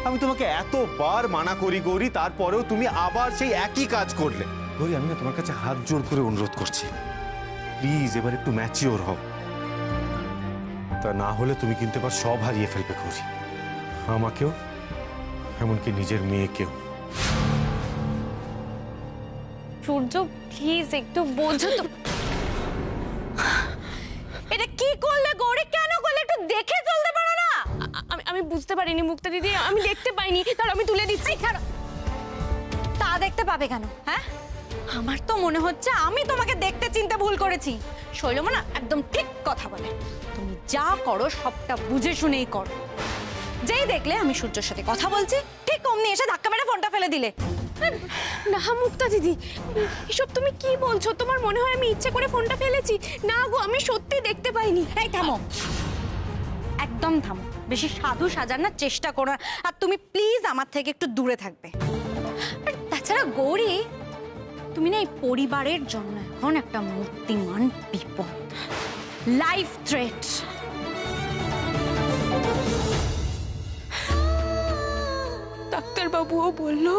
আমি তোমাকে এতবার মানা করি গৌরী, তারপরেও তুমি আবার সেই একই কাজ করলে। গৌরী, আমি না তোমার কাছে হাত জোর করে অনুরোধ করছি, প্লিজ এবার একটু ম্যাচিওর হও। তা না হলে তুমি কিন্তু এবার সব হারিয়ে ফেলবে গৌরী, আমাকেও, এমনকি নিজের মেয়েকেও। সূর্য প্লিজ একটু বোঝো তো। এটা কি করলে গৌরী, কেন করলে একটু দেখে চলতে পারো না? আমি বুঝতে পারিনি মুক্তা দিদি, আমি দেখতে পাইনি, তার আমি তুলে দিচ্ছি। তা দেখতে পাবে কেন? হ্যাঁ, আমার তো মনে হচ্ছে আমি তোমাকে দেখতে চিনতে ভুল করেছি। শৈলমা না একদম ঠিক কথা বলে, তুমি যা করো সবটা বুঝে শুনেই করো। যেই দেখলে আমি সূর্যের সাথে কথা বলছি, ঠিক অমনি এসে ধাক্কা মেরে ফোনটা ফেলে দিলে। না মুক্তা দিদি, এসব তুমি কি বলছো? তোমার মনে হয় আমি ইচ্ছে করে ফোনটা ফেলেছি? না গো, আমি সত্যি দেখতে পাইনি। এই থামো, একদম থামো, বেশি সাধু সাজানোর চেষ্টা করো না। আর তুমি প্লিজ আমার থেকে একটু দূরে থাকবে। আর তাছাড়া গৌরী, তুমি না এই পরিবারের জন্য এখন একটা মূর্তিমান বিপদ, লাইফ থ্রেট। ডাক্তারবাবুও বললো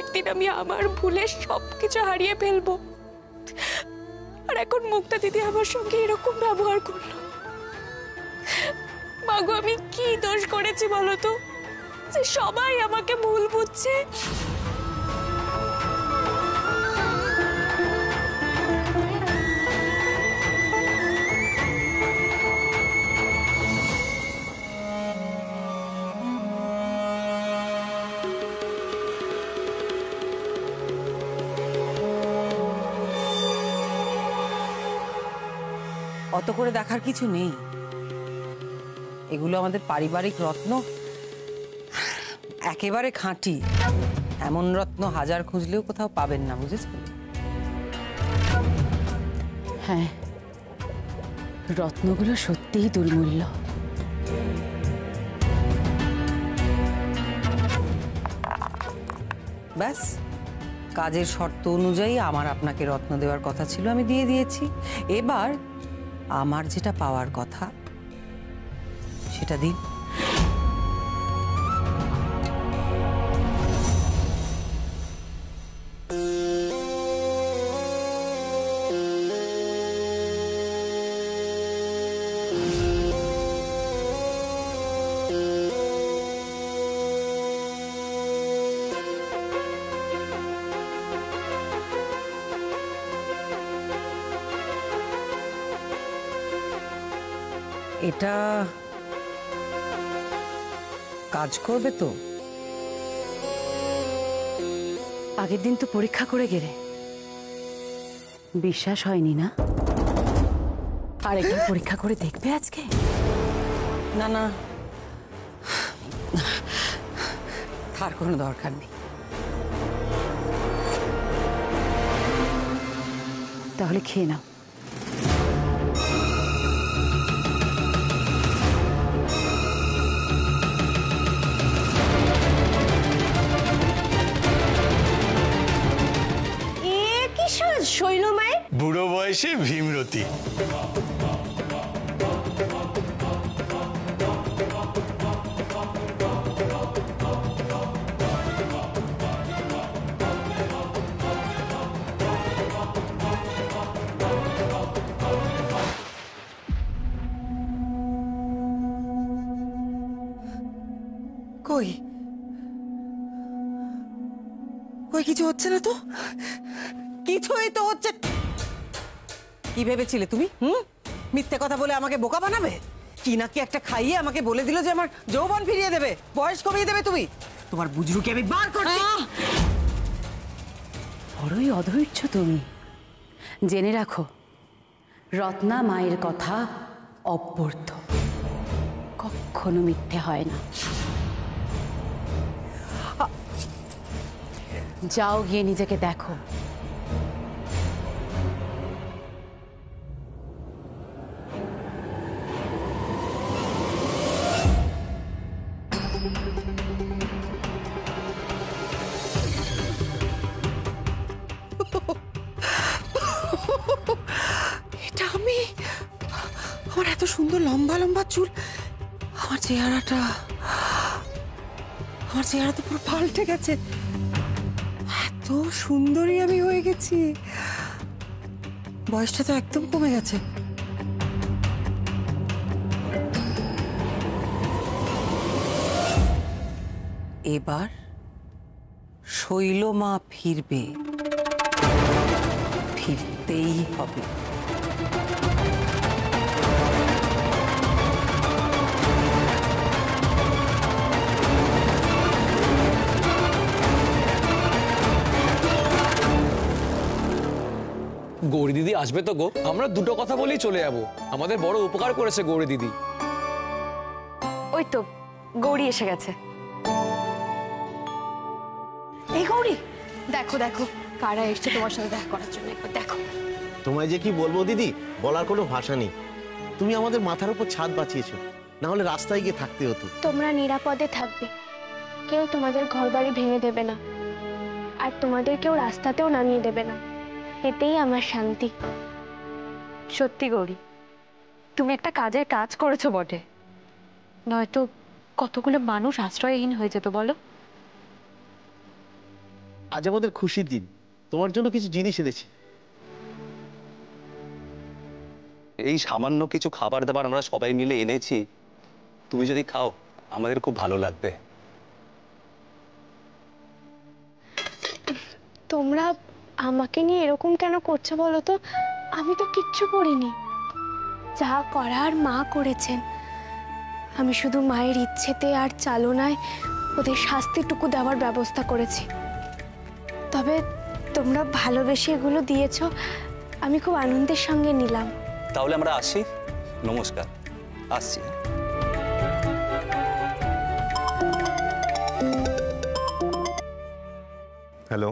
একদিন আমি আমার ভুলে সবকিছু হারিয়ে ফেলবো, আর এখন মুক্তা দিদি আমার সঙ্গে এরকম ব্যবহার করলো। মাগো, আমি কি দোষ করেছি বলো তো, যে সবাই আমাকে ভুল বুঝছে? অত করে দেখার কিছু নেই, এগুলো আমাদের পারিবারিক রত্ন, একেবারে খাঁটি। এমন রত্ন হাজার খুঁজলেও কোথাও পাবেন না, বুঝেছেন? হ্যাঁ, রত্নগুলো সত্যিই দুর্মূল্য। ব্যাস, কাজের শর্ত অনুযায়ী আমার আপনাকে রত্ন দেওয়ার কথা ছিল, আমি দিয়ে দিয়েছি। এবার আমার যেটা পাওয়ার কথা সেটা দিন। এটা কাজ করবে তো? আগের দিন তো পরীক্ষা করে গেলে, বিশ্বাস হয়নি না? আর একবার পরীক্ষা করে দেখবে আজকে? না না, তার কোনো দরকার নেই। তাহলে খেয়ে নাও। শৈলমায় বুড়ো বয়সে ভীমরতি। কই কই কিছু হচ্ছে না তো? কিছুই তো হচ্ছে। কি ভেবেছিলে তুমি? মিথ্যে কথা বলে আমাকে বোকা বানাবে? কি নাকি একটা খাইয়ে আমাকে বলে দিল যে আমার যৌবন ফিরিয়ে দেবে, বয়স কমিয়ে দেবে। তুমি, তোমার বুজরুকে আমি বার করছি। বড়ই অধৈর্য তুমি। জেনে রাখো, রত্না মায়ের কথা অব্যর্থ, কখনো মিথ্যে হয় না। যাও, গিয়ে নিজেকে দেখো। এটা আমি? আমার এত সুন্দর লম্বা লম্বা চুল, আমার চেহারাটা। আমার চেহারা তো পুরো পাল্টে গেছে, এত সুন্দরী আমি হয়ে গেছি। বয়সটা তো একদম কমে গেছে। এবার শৈলমা ফিরবে, ফিরতেই হবে। গৌরী দিদি আসবে তো গো, আমরা দুটো কথা বলেই চলে যাব। আমাদের বড় উপকার করেছে গৌরী দিদি। ওই তো গৌরী এসে গেছে। এই গৌরী, দেখো দেখো কারা এসছে তোমার সাথে দেখা করার জন্য, একবার দেখো। তোমায় যে কি বলবো দিদি, বলার কোনো ভাষা নেই। তুমি আমাদের মাথার উপর ছাদ বাঁচিয়েছো, না হলে রাস্তায় গিয়ে থাকতে হতো। তোমরা নিরাপদে থাকবে, কেউ তোমাদের ঘরবাড়ি ভেঙে দেবে না, আর তোমাদের কেউ রাস্তাতেও নামিয়ে দেবে না, এতেই আমার শান্তি। সত্যি গৌরী, তুমি একটা কাজের কাজ করেছো বটে, নয়তো কতগুলো মানুষ আশ্রয়হীন হয়ে যেত বলো। আজ আমাদের খুশির দিন, তোমার জন্য কিছু জিনিস এনেছি। এই সামান্য কিছু খাবার দাবার আমরা সবাই মিলে এনেছি, তুমি যদি খাও আমাদের খুব ভালো লাগবে। তোমরা আমাকে নিয়ে এরকম কেন করছো বলো তো? আমি তো কিচ্ছু করিনি, যা করার মা করেছেন। আমি শুধু মায়ের ইচ্ছেতে আর চালনায় ওদের শাস্তিটুকু দেওয়ার ব্যবস্থা করেছি। তবে তোমরা ভালোবেসে এগুলো দিয়েছো, আমি খুব আনন্দের সঙ্গে নিলাম। তাহলে আমরা আসি, নমস্কার, আসছি। হ্যালো,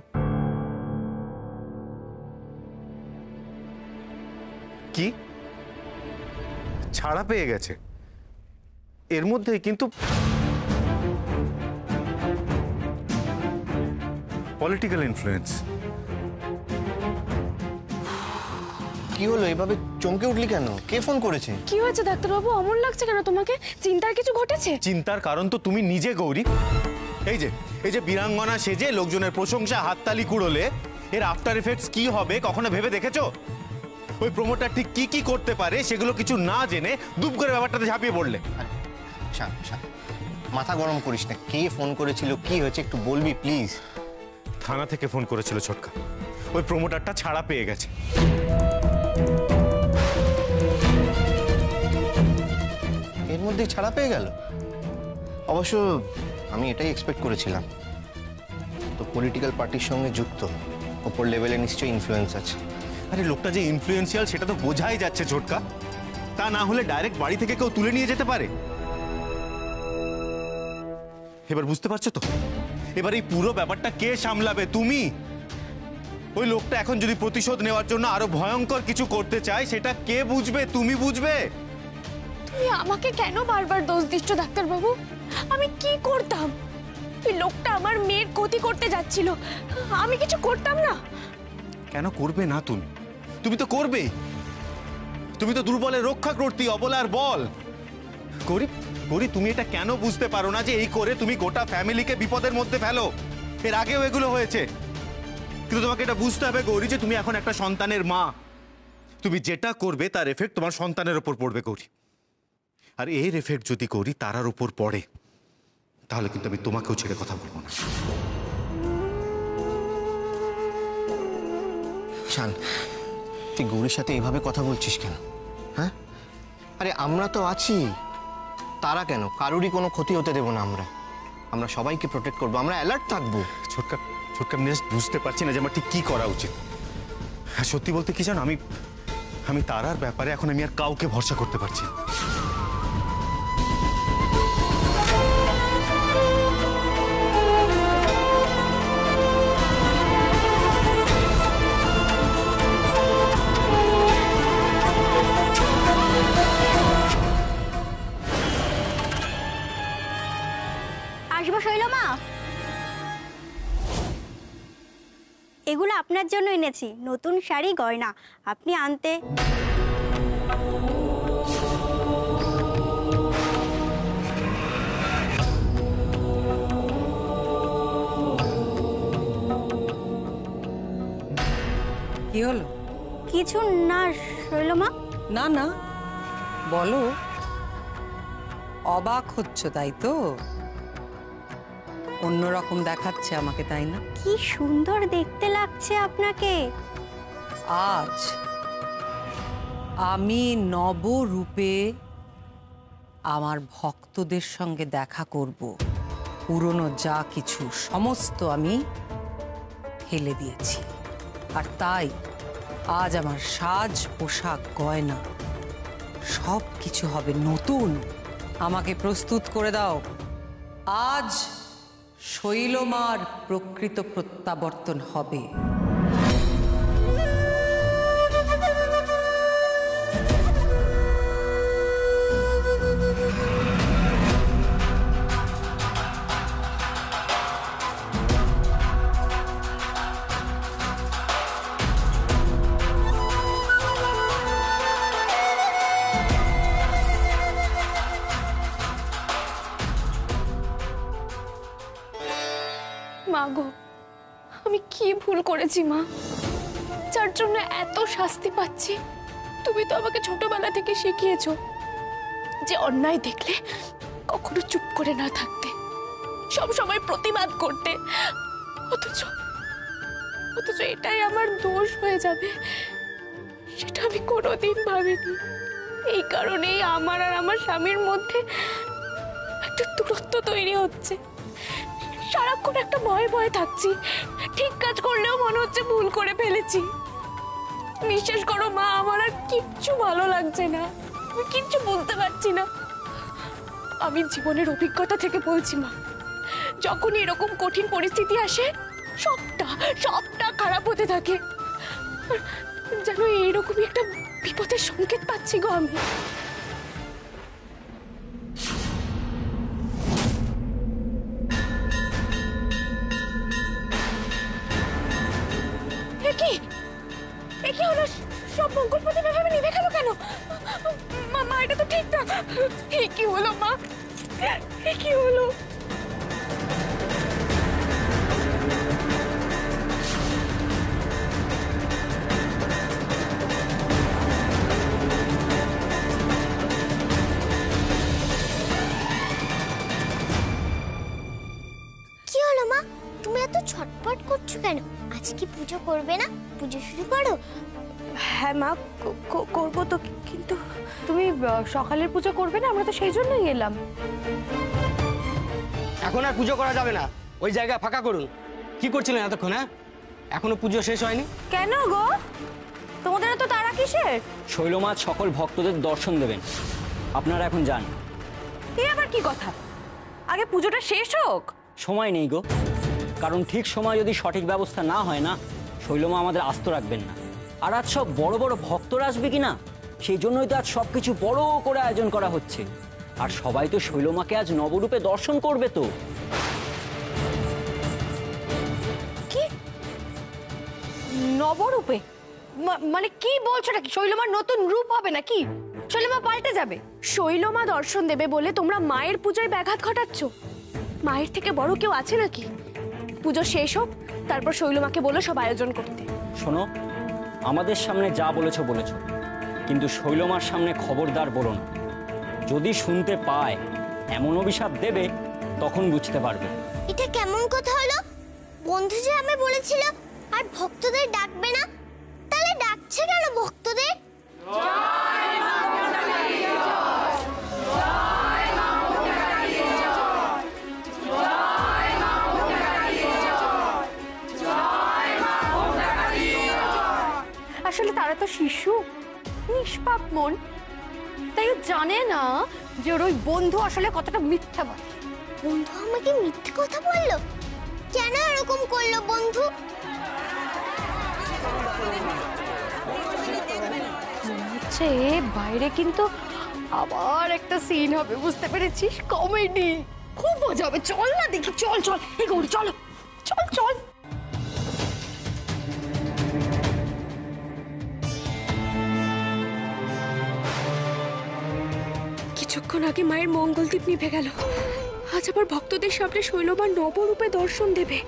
কি ছাড়া পেয়ে গেছে এর মধ্যে? কিন্তু পলিটিক্যাল ইনফ্লুয়েন্স। কি হলো, এভাবে চমকে উঠলি কেন? কে ফোন করেছে? কি হয়েছে ডাক্তারবাবু? অমন লাগছে কেন তোমাকে? চিন্তার কিছু ঘটেছে? চিন্তার কারণ তো তুমি নিজে গৌরী। এই যে বীরাঙ্গনা সেজে লোকজনের প্রশংসা হাততালি কুড়োলে, এর আফটার এফেক্টস কি হবে কখনো ভেবে দেখেছো? ওই প্রমোটার ঠিক কি কি করতে পারে সেগুলো কিছু না জেনে দুপ করে ব্যাপারটাতে ঝাঁপিয়ে পড়লে। মাথা গরম করিস না। কে ফোন করেছিল, কি হয়েছে একটু বলবি প্লিজ? থানা থেকে ফোন করেছিল ছোটকা, ওই প্রমোটারটা ছাড়া পেয়ে গেছে। এর মধ্যেই ছাড়া পেয়ে গেল? অবশ্য আমি এটাই এক্সপেক্ট করেছিলাম। তো পলিটিক্যাল পার্টির সঙ্গে যুক্ত, ওপর লেভেলে নিশ্চয়ই ইনফ্লুয়েন্স আছে। আরে লোকটা যে ইনফ্লুয়েন্সিয়াল সেটা তো বোঝাই যাচ্ছে ছোটকা। তা না হলে ডাইরেক্ট বাড়ি থেকে কেউ তুলে নিয়ে যেতে পারে? এবার বুঝতে পারছো তো? এবার এই পুরো ব্যাপারটা কে সামলাবে? তুমি। ওই লোকটা এখন যদি প্রতিশোধ নেওয়ার জন্য আরো ভয়ঙ্কর কিছু করতে চায়, সেটা কে বুঝবে? তুমি বুঝবে। তুমি আমাকে কেন বারবার দোষ দিচ্ছ ডাক্তারবাবু? আমি কি করতাম? এই লোকটা আমার মেয়ের ক্ষতি করতে যাচ্ছিল, আমি কিছু করতাম না। কেন করবে না তুমি? তুমি তো করবেই। তুমি তো দুর্বলের রক্ষা করতে, অবলার বল। গৌরী, তুমি এটা কেন বুঝতে পারো না যে এই করে তুমি গোটা ফ্যামিলিকে বিপদের মধ্যে ফেলো? এর আগেও এগুলো হয়েছে। কিন্তু তোমাকে এটা বুঝতে হবে গৌরী যে তুমি এখন একটা সন্তানের মা। তুমি যেটা করবে তার এফেক্ট তোমার সন্তানের উপর পড়বে গৌরী। আর এর এফেক্ট যদি গৌরী তারার উপর পড়ে, তাহলে কিন্তু আমি তোমাকেও ছেড়ে কথা বলবো না। শান, তুই গৌরীর সাথে এইভাবে কথা বলছিস কেন? হ্যাঁ, আরে আমরা তো আছি। তারা কেন? কারোরই কোনো ক্ষতি হতে দেবো না। আমরা সবাইকে প্রোটেক্ট করবো, আমরা অ্যালার্ট থাকবো। ছোটকা আমি জাস্ট বুঝতে পারছি না যে আমার ঠিক কি করা উচিত। হ্যাঁ, সত্যি বলতে কি জানো, আমি তারার ব্যাপারে এখন আমি আর কাউকে ভরসা করতে পারছি না। আসবো শৈলমা? এগুলো আপনার জন্য এনেছি, নতুন শাড়ি গয়না, আপনি আনতে। কি হলো? কিছু না শৈলমা। না না, বলো। অবাক হচ্ছ তাই তো? অন্যরকম দেখাচ্ছে আমাকে, তাই না? কি সুন্দর দেখতে লাগছে আপনাকে। আজ আমি নবরূপে আমার ভক্তদের সঙ্গে দেখা করব। পুরনো যা কিছু সমস্ত আমি ফেলে দিয়েছি, আর তাই আজ আমার সাজ পোশাক গয়না সব কিছু হবে নতুন। আমাকে প্রস্তুত করে দাও। আজ শৈলমার প্রকৃত প্রত্যাবর্তন হবে। মা গো, আমি কি ভুল করেছি মা, যার জন্য এত শাস্তি পাচ্ছি? তুমি তো আমাকে ছোটবেলা থেকে শিখিয়েছো যে অন্যায় দেখলে কখনো চুপ করে না থাকতে, সব সময় প্রতিবাদ করতে। অথচ এটাই আমার দোষ হয়ে যাবে, সেটা আমি কোনোদিন ভাবিনি। এই কারণেই আমার আর আমার স্বামীর মধ্যে একটা দূরত্ব তৈরি হচ্ছে। সারাক্ষণ একটা ভয়ে ভয়ে থাকছি, ঠিক কাজ করলেও মনে হচ্ছে ভুল করে ফেলেছি। বিশ্বাস করো মা, আমার আর কিচ্ছু ভালো লাগছে না, আমি কিচ্ছু বুঝতে পারছি না। আমি জীবনের অভিজ্ঞতা থেকে বলছি মা, যখন এরকম কঠিন পরিস্থিতি আসে সবটা খারাপ হতে থাকে। যেন এইরকমই একটা বিপদের সংকেত পাচ্ছি গো আমি। কি হলো? সব মঙ্গল প্রদীপ এভাবে নিভে গেল কেন? মা এটা তো ঠিক না। কি হলো মা, কি হলো? কি হলো মা, তুমি এত ছটপট করছো কেন? আজ কি পুজো করবে না? পুজো শুরু করো। হ্যাঁ মা, করবো তো, কিন্তু তুমি সকালের পুজো করবে না? আমরা তো সেই জন্যই এলাম। এখন আর পুজো করা যাবে না, ওই জায়গা ফাঁকা করুন। কি করছিলেন এতক্ষণ? হ্যাঁ, এখনো পুজো শেষ হয়নি? কেন গো, তোমাদের তো তারা কিসের? শৈলমা সকল ভক্তদের দর্শন দেবেন, আপনারা এখন যান। এ আবার কি কথা? আগে পুজোটা শেষ হোক। সময় নেই গো, কারণ ঠিক সময় যদি সঠিক ব্যবস্থা না হয় না, শৈলমা আমাদের আস্ত রাখবেন না। আর আজ সব বড় বড় ভক্তরা আসবে কিনা, সেই জন্যই তো আজ সবকিছু বড় করে আয়োজন করা হচ্ছে। আর সবাই তো শৈলমাকে আজ নবরূপে দর্শন করবে। তো কি নবরূপে? মানে কি বলছো নাকি? শৈলমার নতুন রূপ হবে নাকি? শৈলমা পাল্টে যাবে? শৈলমা দর্শন দেবে বলে তোমরা মায়ের পুজোয় ব্যাঘাত ঘটাচ্ছ? মায়ের থেকে বড় কেউ আছে নাকি? পুজো শেষ হোক, তারপর শৈলমাকে বলো সব আয়োজন করতে। শোনো, আমাদের সামনে যা বলেছো, কিন্তু শৈলমার সামনে খবরদার বলো না। যদি শুনতে পায় এমন অভিশাপ দেবে, তখন বুঝতে পারবে। এটা কেমন কথা হলো? বন্ধু যে আমি বলেছিল আর ভক্তদের ডাকবে না, তাহলে ডাকছে কেন ভক্তদের? আসলে তারা তো শিশু, নিষ্পাপ মন, তাই জানে না যে ওর ওই বন্ধু আসলে কতটা মিথ্যা বলে। বন্ধু আমাকে মিথ্যে কথা বললো? কেন এরকম করলো বন্ধু? হচ্ছে বাইরে কিন্তু আবার একটা সিন হবে, বুঝতে পেরেছিস? কমেডি, খুব মজা হবে। চল না দেখি, চল চল, এই গৌরী চলো, চল চল। কিছুক্ষণ আগে মায়ের মঙ্গলদীপ নিভে গেল, আজ আবার ভক্তদের সামনে শৈলমা নবরূপে দর্শন দেবে।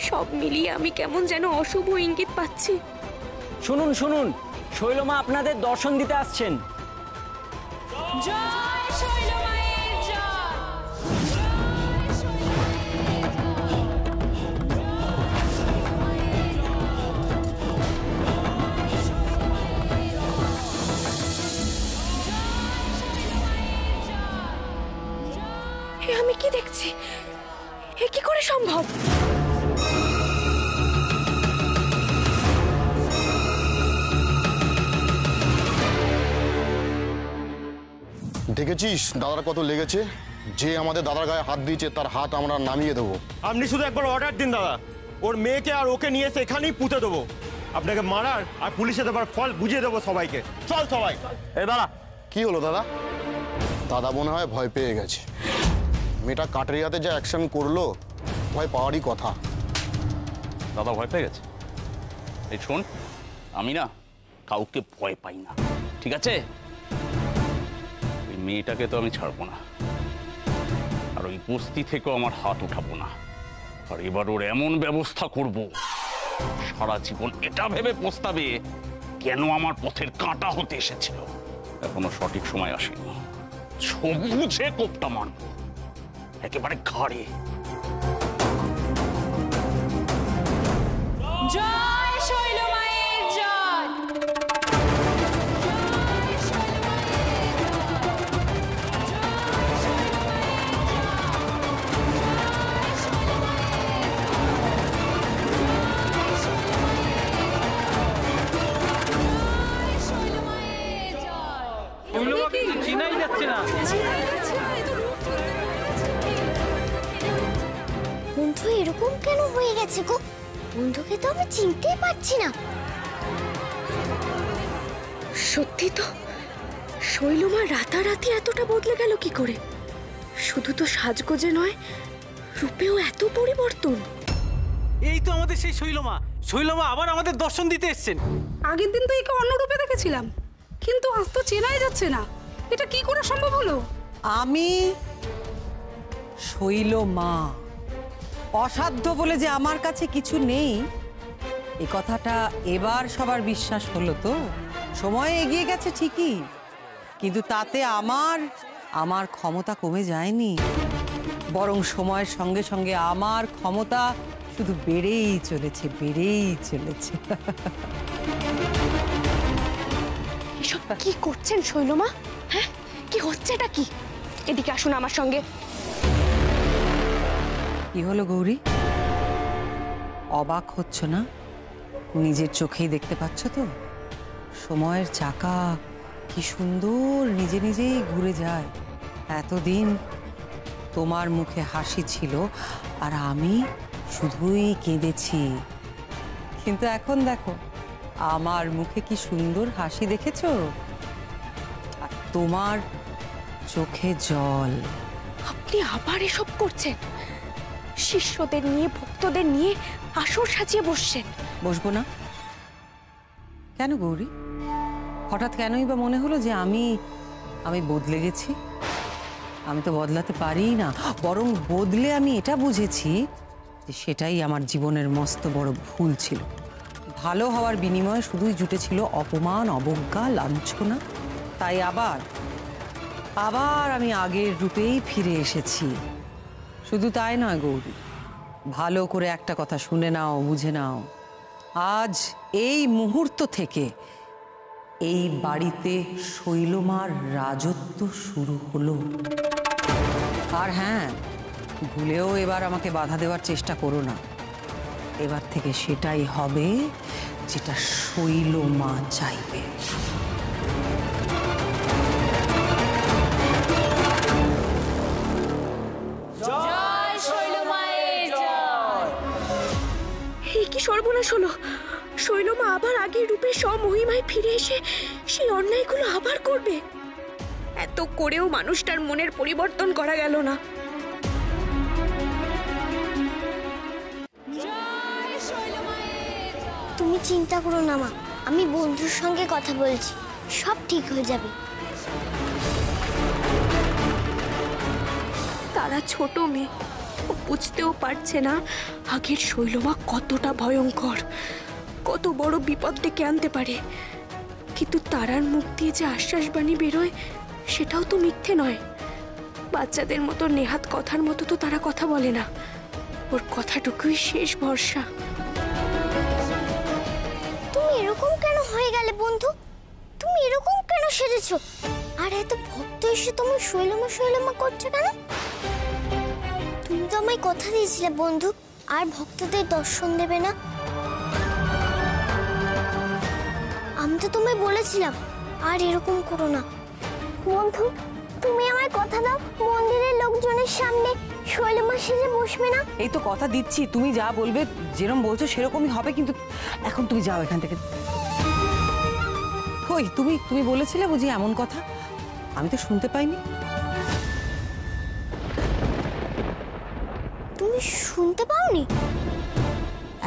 সব মিলিয়ে আমি কেমন যেন অশুভ ইঙ্গিত পাচ্ছি। শুনুন শুনুন, শৈলমা আপনাদের দর্শন দিতে আসছেন। জয় শৈলমায়ের জয়। এ আমি কি দেখছি? এ কি করে সম্ভব? দেখেছিস দাদার কত লেগেছে? যে আমাদের দাদার গায়ে হাত দিয়েছে তার হাত আমরা নামিয়ে দেবো। আপনি শুধু একবার অর্ডার দিন দাদা, ওর মেয়েকে আর ওকে নিয়ে এসে এখানেই পুঁতে দেবো। আপনাকে মারার আর পুলিশে দেবার ফল বুঝিয়ে দেবো সবাইকে। চল সবাই। এ দাদা, কি হলো দাদা? দাদা মনে হয় ভয় পেয়ে গেছে। মেয়েটা কাটারিয়াতে যা অ্যাকশন করলো, ভয় পাওয়ারই কথা। দাদা ভয় পেয়ে গেছে? এই শোন, আমি না কাউকে ভয় পাই না, ঠিক আছে? ওই মেয়েটাকে তো আমি ছাড়বো না, আর ওই বস্তি থেকেও আমার হাত উঠাবো না। আর এবার ওর এমন ব্যবস্থা করব, সারা জীবন এটা ভেবে পস্তাবে কেন আমার পথের কাঁটা হতে এসেছিল। এখনো সঠিক সময় আসেনি, সবুজে কোপটা মারবো একেবারে ঘাড়ে। জয় শৈলমায়ের জয়। চিনাই যাচ্ছে না। বন্ধু এরকম কেন হয়ে গেছে গো? বন্ধুকে তো আমি চিনতেই পারছি না। সত্যি তো, শৈলমা রাতারাতি এতটা বদলে গেল কি করে? শুধু তো সাজগোজে নয়, রূপেও এত পরিবর্তন। এই তো আমাদের সেই শৈলমা। শৈলমা আবার আমাদের দর্শন দিতে এসেছেন। আগের দিন তো একে অন্য রূপে দেখেছিলাম, কিন্তু আজ তো চেনাই যাচ্ছে না। এটা কি করে সম্ভব হলো? আমি শৈলমা। অসাধ্য বলে যে আমার কাছে কিছু নেই, এই কথাটা এবার সবার বিশ্বাস হলো তো? সময় এগিয়ে গেছে ঠিকই, কিন্তু তাতে আমার ক্ষমতা কমে যায়নি, বরং সময়ের সঙ্গে সঙ্গে আমার ক্ষমতা শুধু বেড়েই চলেছে, বেড়েই চলেছে। এসব কি করছেন শৈলমা? হ্যাঁ, কি হচ্ছে এটা? কি এদিকে আসুন আমার সঙ্গে। কি হলো গৌরী, অবাক হচ্ছ না? নিজের চোখেই দেখতে পাচ্ছ তো সময়ের চাকা কি সুন্দর নিজে নিজেই ঘুরে যায়। এতদিন তোমার মুখে হাসি ছিল আর আমি শুধুই কেঁদেছি, কিন্তু এখন দেখো আমার মুখে কি সুন্দর হাসি দেখেছো, আর তোমার চোখে জল। আপনি আবার এসব করছেন? শিষ্যদের নিয়ে, ভক্তদের নিয়ে আসর সাজিয়ে বসছেন। বসবো না কেন গৌরী? হঠাৎ কেনই বা মনে হলো যে আমি বদলে গেছি? আমি তো বদলাতে পারি না, বরং বদলে আমি এটা বুঝেছি যে সেটাই আমার জীবনের মস্ত বড় ভুল ছিল। ভালো হওয়ার বিনিময়ে শুধুই জুটেছিল অপমান, অবজ্ঞা, লাঞ্ছনা। তাই আবার আমি আগের রূপেই ফিরে এসেছি। শুধু তাই নয় গৌরী, ভালো করে একটা কথা শুনে নাও, বুঝে নাও। আজ এই মুহূর্ত থেকে এই বাড়িতে শৈলমার রাজত্ব শুরু হলো। আর হ্যাঁ, ভুলেও এবার আমাকে বাধা দেওয়ার চেষ্টা করো না। এবার থেকে সেটাই হবে যেটা শৈলমা চাইবে। জয় শৈলমায়ের জয়। এই কি সর্বনাশ হলো! শৈলমা আবার আগের রূপে স্বমহিমায় ফিরে এসে সেই অন্যায়গুলো আবার করবে। এত করেও মানুষটার মনের পরিবর্তন করা গেল না। তুমি চিন্তা করো না মা, আমি বন্ধুর সঙ্গে কথা বলছি, সব ঠিক হয়ে যাবে। তারা ছোট মেয়ে, ও বুঝতেও পারছে না আগের শৈলমা কতটা ভয়ঙ্কর। কত বড় বিপদ ডেকে আনতে পারে। কিন্তু তারার মুখ দিয়ে যে আশ্বাস বাণী বেরোয় সেটাও তো মিথ্যে নয়। বাচ্চাদের মতো নেহাত কথার মতো তো তারা কথা বলে না, ওর কথাটুকুই শেষ ভরসা। তুমি এরকম কেন হয়ে গেলে বন্ধু? তুমি এরকম কেন সেরেছো? আর এত ভক্ত এসে তুমি শৈলমা শৈলমা করছো কেন? তুমি তো আমায় কথা দিয়েছিলে বন্ধু, আর ভক্তদের দর্শন দেবে না। আমি তো তোমায় বলেছিলাম আর এরকম করো না। বন্ধু তুমি আমায় কথা দাও, মন্দিরের লোকজনের সামনে শৈলমা সেজে বসবে না। এই তো কথা দিচ্ছি, তুমি যা বলবে যেরকম বলছো সেরকমই হবে, কিন্তু এখন তুমি যাও এখান থেকে। কই তুমি তুমি বলেছিলে বুঝি এমন কথা? আমি তো শুনতে পাইনি। তুমি শুনতে পাওনি?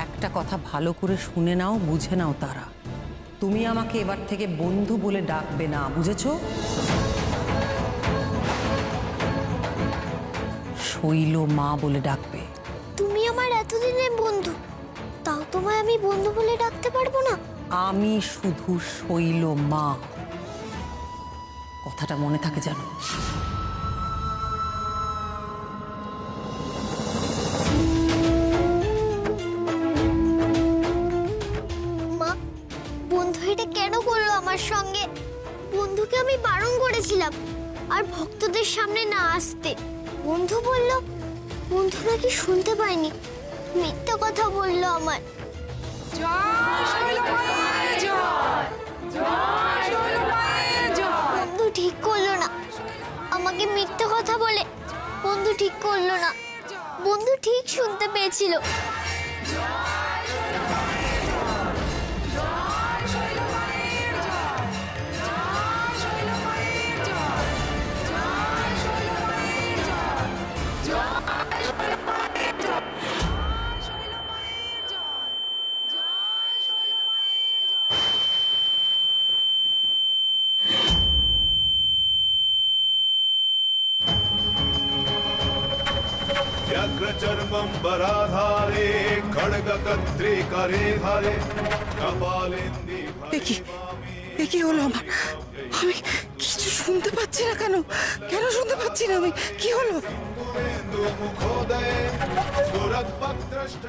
একটা কথা ভালো করে শুনে নাও, বুঝে নাও তারা, তুমি আমাকে এবার থেকে বন্ধু বলে ডাকবে না, বুঝেছো? শৈল মা বলে ডাকবে। তুমি আমার এতদিনের বন্ধু, তাও তোমায় আমি বন্ধু বলে ডাকতে পারবো না? আমি শুধু শৈল মা, কথাটা মনে থাকে জানো। মা, বন্ধু এটা কেন করলো আমার সঙ্গে? বন্ধুকে আমি বারণ করেছিলাম আর ভক্তদের সামনে না আসতে। বন্ধু বলল বন্ধু নাকি শুনতে পায়নি, মিথ্যা কথা বললো আমার। বন্ধু ঠিক করলো না, আমাকে মিথ্যা কথা বলে বন্ধু ঠিক করলো না। বন্ধু ঠিক শুনতে পেয়েছিল। व्यग्रचर्मम्बराधारे खड्गकर्त्री करे धारे कपालेन्दि কি হলো আমার? আমি কিছু শুনতে পাচ্ছি না কেন? কেন শুনতে পাচ্ছি না আমি? কি হলো? मुखोदये सुरद्भद्रष्ट